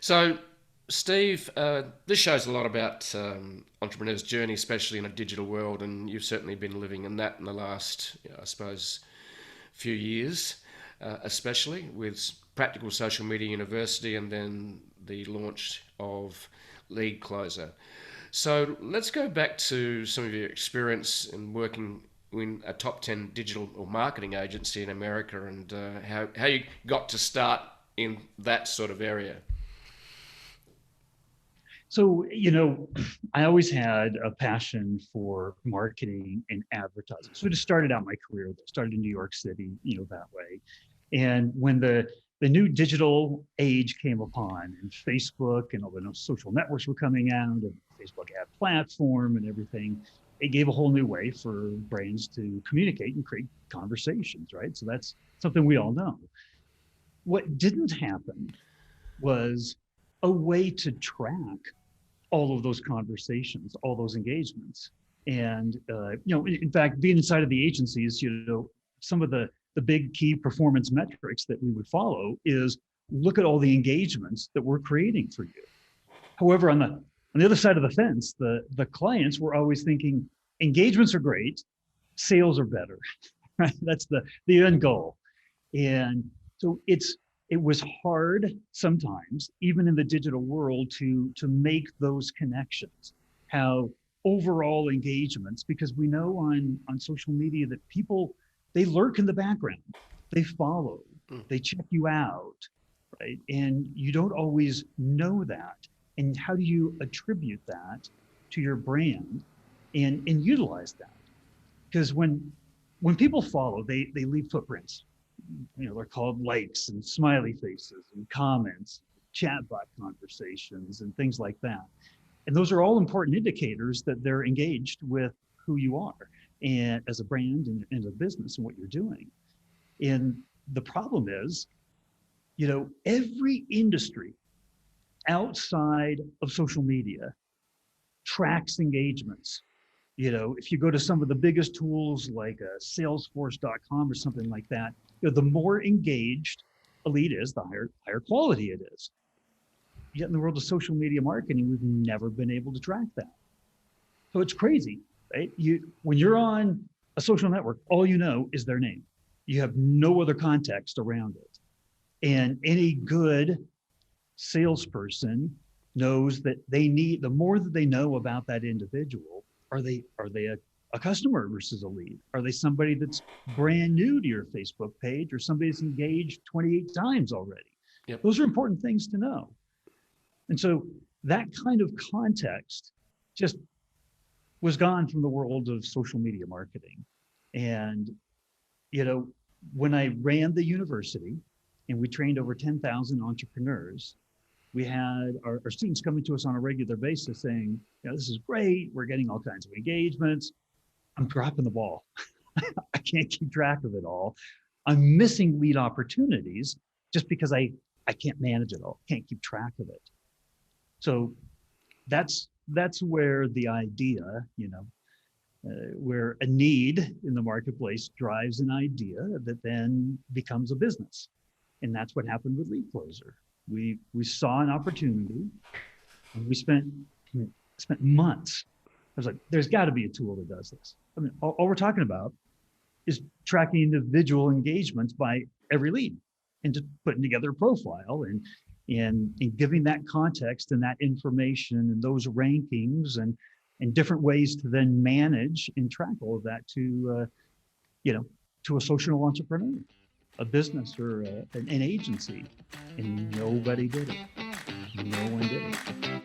So, Steve, this shows a lot about entrepreneurs' journey, especially in a digital world, and you've certainly been living in that in the last, I suppose, few years, especially with Practical Social Media University and then the launch of LeadKlozer. So let's go back to some of your experience in working in a top 10 digital or marketing agency in America and how you got to start in that sort of area. So, I always had a passion for marketing and advertising. So I just started out my career there, started in New York City, that way. And when the new digital age came upon and Facebook and all the social networks were coming out and Facebook ad platform and everything, it gave a whole new way for brands to communicate and create conversations, right? So that's something we all know. What didn't happen was a way to track all of those conversations, all those engagements. And, in fact, being inside of the agencies, some of the big key performance metrics that we would follow is look at all the engagements that we're creating for you. However, on the other side of the fence, the clients were always thinking engagements are great, sales are better, right? That's the end goal. And so it was hard sometimes, even in the digital world, to make those connections. How overall engagements, because we know on social media that people, they lurk in the background, they follow, they check you out, right? And you don't always know that. And how do you attribute that to your brand and utilize that? Because when people follow, they leave footprints. They're called likes and smiley faces and comments, chatbot conversations, and things like that. And those are all important indicators that they're engaged with who you are and as a brand and as a business and what you're doing. And the problem is, every industry outside of social media tracks engagements. If you go to some of the biggest tools like salesforce.com or something like that, the more engaged a lead is, the higher quality it is. Yet in the world of social media marketing, we've never been able to track that. So it's crazy, right? When you're on a social network, all you know is their name. You have no other context around it. And any good salesperson knows that the more that they know about that individual, are they a customer versus a lead? Are they somebody that's brand new to your Facebook page or somebody that's engaged 28 times already? Yep. Those are important things to know. And so that kind of context just was gone from the world of social media marketing. And, when I ran the university and we trained over 10,000 entrepreneurs, we had our students coming to us on a regular basis saying, this is great. We're getting all kinds of engagements. I'm dropping the ball. I can't keep track of it all. I'm missing lead opportunities just because I can't manage it all, can't keep track of it. So that's where the idea, where a need in the marketplace drives an idea that then becomes a business. And that's what happened with LeadKlozer. We saw an opportunity and we spent months. I was like, there's got to be a tool that does this. I mean, all we're talking about is tracking individual engagements by every lead and just putting together a profile and giving that context and that information and those rankings and different ways to then manage and track all of that to a social entrepreneur, a business or an agency. And nobody did it. No one did it.